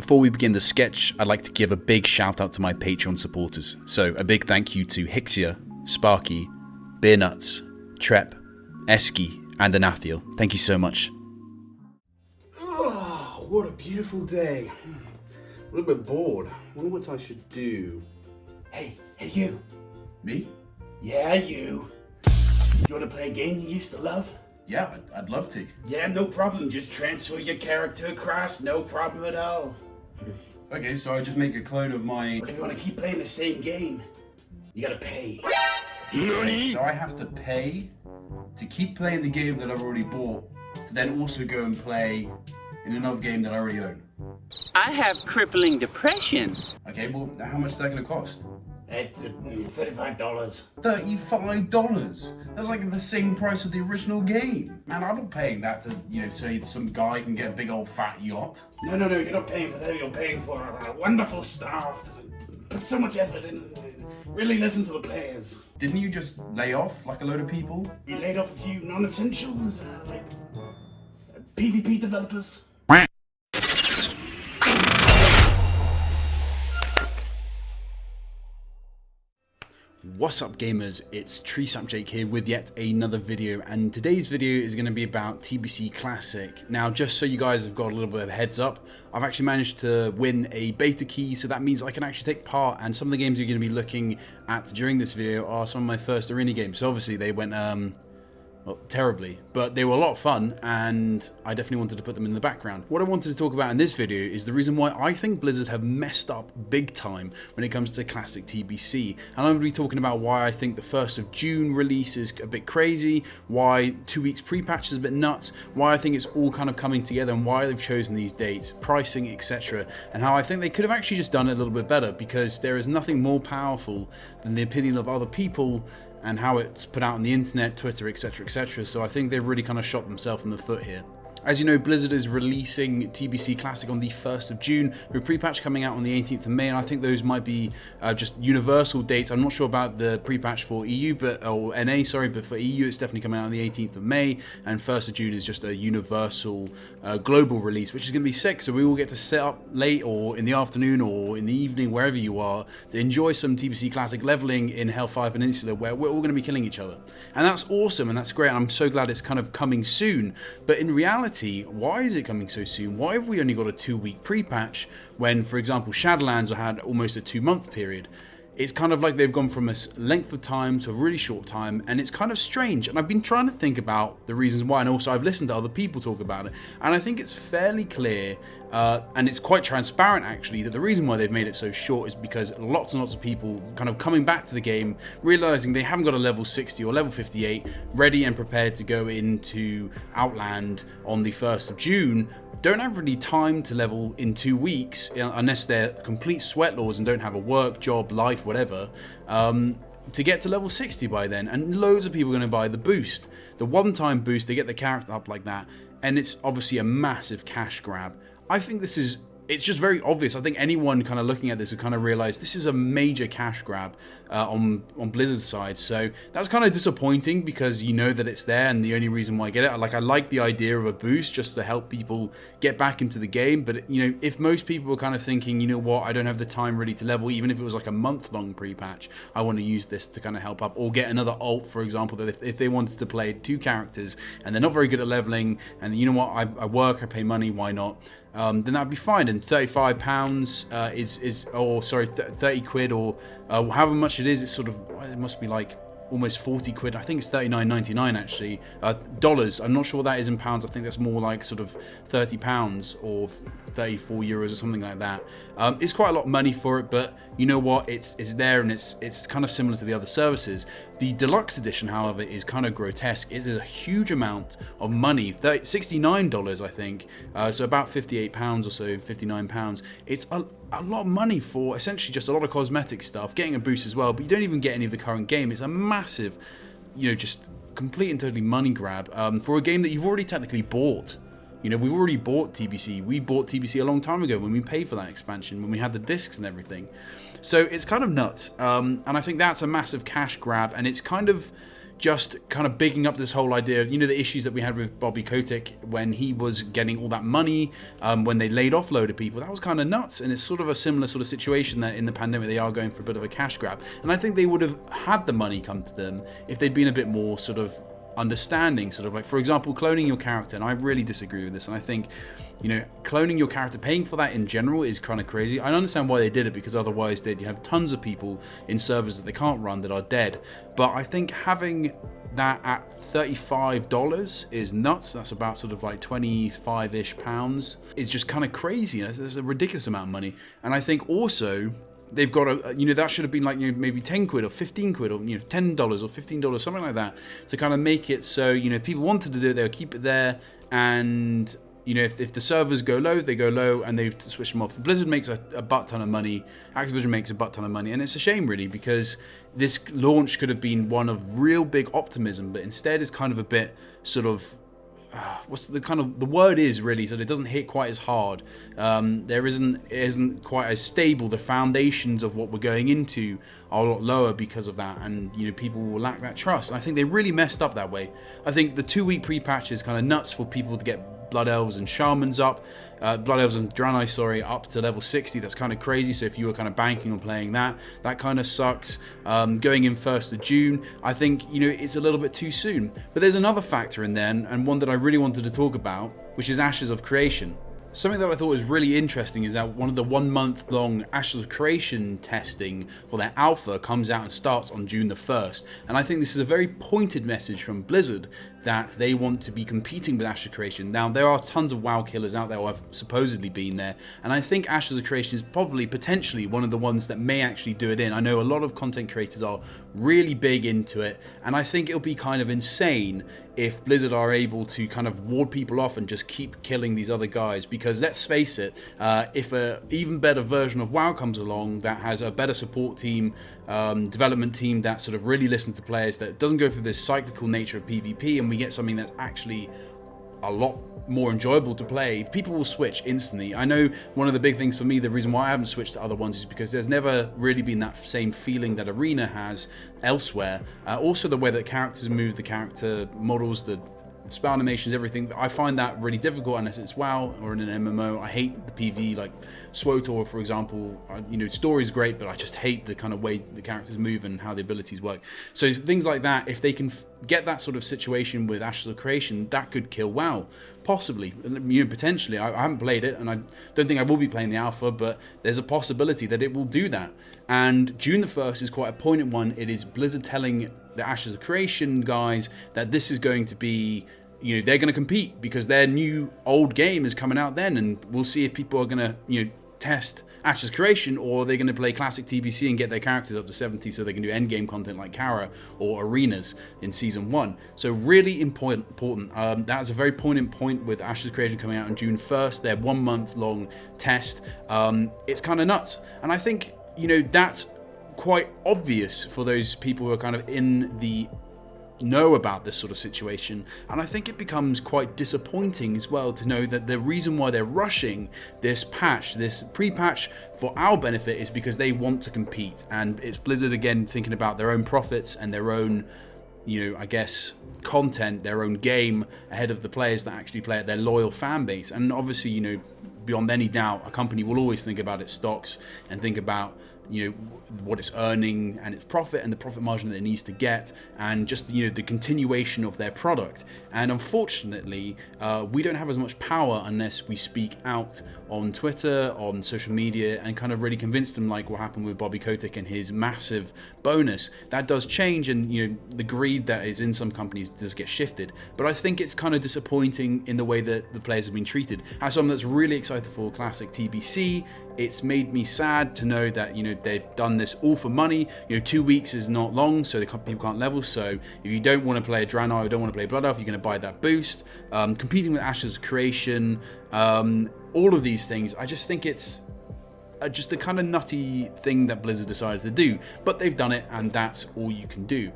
Before we begin the sketch, I'd like to give a big shout out to my Patreon supporters. So a big thank you to Hixia, Sparky, Beer Nuts, Trep, Eski, and Anathiel. Thank you so much. Oh, what a beautiful day. A little bit bored. Wonder what I should do. Hey you. Me? Yeah, you. You want to play a game you used to love? Yeah, I'd love to. Yeah, no problem. Just transfer your character across. No problem at all. Okay, so I just make a clone of my... But if you want to keep playing the same game, you gotta pay. So I have to pay to keep playing the game that I've already bought, to then also go and play in another game that I already own. I have crippling depression. Okay, well, how much is that going to cost? It's $35. $35? That's like the same price of the original game. Man, I'm not paying that to, say some guy can get a big old fat yacht. No, you're not paying for that. You're paying for wonderful staff that put so much effort in and really listen to the players. Didn't you just lay off like a load of people? We laid off a few non-essentials, like PvP developers. What's up gamers, it's TreesapJake here with yet another video, and today's video is going to be about TBC Classic. Now, just so you guys have got a little bit of a heads up, I've actually managed to win a beta key, so that means I can actually take part, and some of the games you're going to be looking at during this video are some of my first arena games. So obviously they went well, terribly, but they were a lot of fun, and I definitely wanted to put them in the background. What I wanted to talk about in this video is the reason why I think Blizzard have messed up big time when it comes to classic TBC. And I'm going to be talking about why I think the 1st of June release is a bit crazy, why 2 weeks pre-patch is a bit nuts, why I think it's all kind of coming together, and why they've chosen these dates, pricing, etc. And how I think they could have actually just done it a little bit better, because there is nothing more powerful than the opinion of other people and how it's put out on the internet, Twitter, etc, etc. So I think they've really kind of shot themselves in the foot here. As you know, Blizzard is releasing TBC Classic on the 1st of June, with pre-patch coming out on the 18th of May, and I think those might be just universal dates. I'm not sure about the pre-patch for EU, or NA, sorry, but for EU it's definitely coming out on the 18th of May, and 1st of June is just a universal global release, which is going to be sick. So we will get to sit up late, or in the afternoon, or in the evening, wherever you are, to enjoy some TBC Classic leveling in Hellfire Peninsula, where we're all going to be killing each other. And that's awesome, and that's great, and I'm so glad it's kind of coming soon. But in reality, why is it coming so soon? Why have we only got a 2-week pre-patch when, for example, Shadowlands had almost a 2-month period? It's kind of like they've gone from a length of time to a really short time, and it's kind of strange. And I've been trying to think about the reasons why, and also I've listened to other people talk about it, and I think it's fairly clear, and it's quite transparent actually, that the reason why they've made it so short is because lots and lots of people kind of coming back to the game, realizing they haven't got a level 60 or level 58 ready and prepared to go into Outland on the 1st of June, don't have really time to level in 2 weeks, unless they're complete sweatlords and don't have a work, job, life, whatever, to get to level 60 by then. And loads of people are going to buy the boost, the one-time boost, they get the character up like that, and it's obviously a massive cash grab. I think it's just very obvious. I think anyone kind of looking at this would kind of realize this is a major cash grab on Blizzard's side. So that's kind of disappointing, because you know that it's there, and the only reason why I get it, I like the idea of a boost just to help people get back into the game. But if most people were kind of thinking, you know what, I don't have the time really to level, even if it was like a month-long pre-patch, I want to use this to kind of help up, or get another alt, for example, that if they wanted to play 2 characters and they're not very good at leveling, and you know what, I work, I pay money, why not? Then that'd be fine. And £35 or sorry, 30 quid, or however much it is, it's sort of, it must be like almost 40 quid. I think it's $39.99 actually, dollars. I'm not sure what that is in pounds. I think that's more like sort of £30 or 34 euros or something like that. It's quite a lot of money for it, but you know what, it's there, and it's kind of similar to the other services. The deluxe edition, however, is kind of grotesque. It is a huge amount of money, $69 I think, so about £58 or so, £59. It's a lot of money for essentially just a lot of cosmetic stuff, getting a boost as well, but you don't even get any of the current game. It's a massive, just complete and totally money grab for a game that you've already technically bought. We've already bought TBC. We bought TBC a long time ago when we paid for that expansion, when we had the discs and everything. So it's kind of nuts, and I think that's a massive cash grab, and it's kind of just kind of bigging up this whole idea of, you know, the issues that we had with Bobby Kotick when he was getting all that money, when they laid off a load of people. That was kind of nuts, and it's sort of a similar sort of situation that in the pandemic they are going for a bit of a cash grab. And I think they would have had the money come to them if they'd been a bit more sort of understanding, sort of like, for example, cloning your character. And I really disagree with this, and I think, you know, cloning your character, paying for that in general is kind of crazy. I understand why they did it, because otherwise they'd have tons of people in servers that they can't run that are dead. But I think having that at $35 is nuts. That's about sort of like 25-ish pounds. Is just kind of crazy. There's a ridiculous amount of money. And I think also they've got a, you know, that should have been like, you know, maybe 10 quid or 15 quid or, you know, $10 or $15, something like that, to kind of make it so, you know, if people wanted to do it, they would keep it there. And, you know, if the servers go low, they go low, and they switch them off. Blizzard makes a butt ton of money. Activision makes a butt ton of money, and it's a shame, really, because this launch could have been one of real big optimism, but instead it's kind of a bit sort of, what's the kind of, the word is really, so it doesn't hit quite as hard. It isn't quite as stable. The foundations of what we're going into are a lot lower because of that, and, you know, people will lack that trust. And I think they really messed up that way. I think the 2-week pre-patch is kind of nuts for people to get Blood Elves and Shamans up, Blood Elves and Draenei, sorry, up to level 60. That's kind of crazy. So if you were kind of banking on playing that, that kind of sucks. Going in 1st of June, I think, you know, it's a little bit too soon. But there's another factor in there, and one that I really wanted to talk about, which is Ashes of Creation. Something that I thought was really interesting is that one of the 1 month long Ashes of Creation testing for their alpha comes out and starts on June the 1st. And I think this is a very pointed message from Blizzard that they want to be competing with Ashes of Creation. Now, there are tons of WoW killers out there who have supposedly been there, and I think Ashes of Creation is probably potentially one of the ones that may actually do it in. I know a lot of content creators are really big into it, and I think it'll be kind of insane if Blizzard are able to kind of ward people off and just keep killing these other guys, because let's face it, if a even better version of WoW comes along that has a better support team, development team that sort of really listens to players, that doesn't go through this cyclical nature of PvP, and we get something that's actually a lot more enjoyable to play, people will switch instantly. I know one of the big things for me, the reason why I haven't switched to other ones, is because there's never really been that same feeling that Arena has elsewhere. Also the way that characters move, the character models, the spell animations, everything, I find that really difficult unless it's WoW or in an MMO. I hate the PV, like SWOTOR, for example. You know, story's great, but I just hate the kind of way the characters move and how the abilities work. So things like that, if they can get that sort of situation with Ashes of Creation, that could kill WoW. Possibly, you know, potentially. I haven't played it, and I don't think I will be playing the alpha, but there's a possibility that it will do that. And June the 1st is quite a poignant one. It is Blizzard telling the Ashes of Creation guys that this is going to be, you know, they're going to compete because their new old game is coming out then, and we'll see if people are going to, you know, test Ashes of Creation, or they're going to play classic TBC and get their characters up to 70 so they can do endgame content like Kara or Arenas in Season 1. So really important. That's a very poignant point with Ashes of Creation coming out on June 1st, their 1 month long test. It's kind of nuts. And I think, you know, that's quite obvious for those people who are kind of in the know about this sort of situation, and I think it becomes quite disappointing as well to know that the reason why they're rushing this patch, this pre-patch for our benefit, is because they want to compete, and it's Blizzard again thinking about their own profits and their own, you know, I guess content, their own game ahead of the players that actually play it, their loyal fan base. And obviously, you know, beyond any doubt, a company will always think about its stocks and think about, you know, what it's earning and its profit and the profit margin that it needs to get, and just, you know, the continuation of their product. And unfortunately, we don't have as much power unless we speak out on Twitter, on social media, and kind of really convince them, like what happened with Bobby Kotick and his massive bonus. That does change, and, you know, the greed that is in some companies does get shifted. But I think it's kind of disappointing in the way that the players have been treated. As someone that's really excited for classic TBC, it's made me sad to know that, you know, they've done this all for money. You know, 2 weeks is not long, so people can't level. So if you don't want to play a Draenei or don't want to play Blood Elf, you're going to buy that boost. Competing with Ashes of Creation, all of these things, I just think it's just a kind of nutty thing that Blizzard decided to do. But they've done it, and that's all you can do.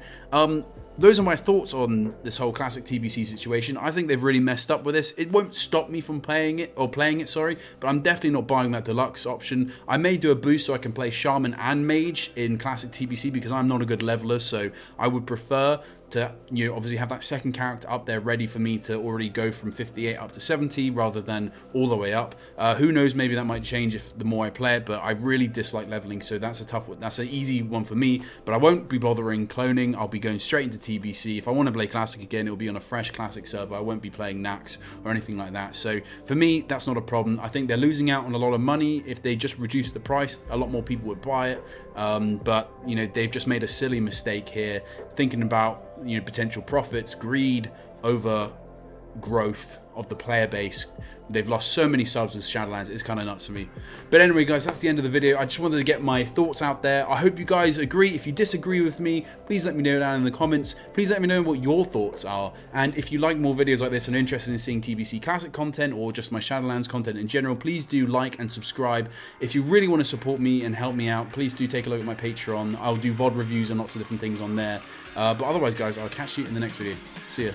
Those are my thoughts on this whole classic TBC situation. I think they've really messed up with this. It won't stop me from playing it, but I'm definitely not buying that deluxe option. I may do a boost so I can play Shaman and Mage in classic TBC because I'm not a good leveler, so I would prefer to, you know, obviously have that second character up there ready for me to already go from 58 up to 70 rather than all the way up. Who knows, maybe that might change if the more I play it, but I really dislike leveling, so that's a tough one. That's an easy one for me, but I won't be bothering cloning. I'll be going straight into TBC. If I want to play Classic again, it'll be on a fresh Classic server. I won't be playing Nax or anything like that. So for me, that's not a problem. I think they're losing out on a lot of money. If they just reduce the price, a lot more people would buy it. But you know, they've just made a silly mistake here, thinking about, you know, potential profits, greed over growth of the player base. They've lost so many subs with Shadowlands, it's kind of nuts for me. But anyway, guys, that's the end of the video. I just wanted to get my thoughts out there. I hope you guys agree. If you disagree with me, please let me know down in the comments. Please let me know what your thoughts are. And if you like more videos like this and are interested in seeing TBC Classic content or just my Shadowlands content in general, please do like and subscribe. If you really want to support me and help me out, please do take a look at my Patreon. I'll do VOD reviews and lots of different things on there. But otherwise, guys, I'll catch you in the next video. See ya.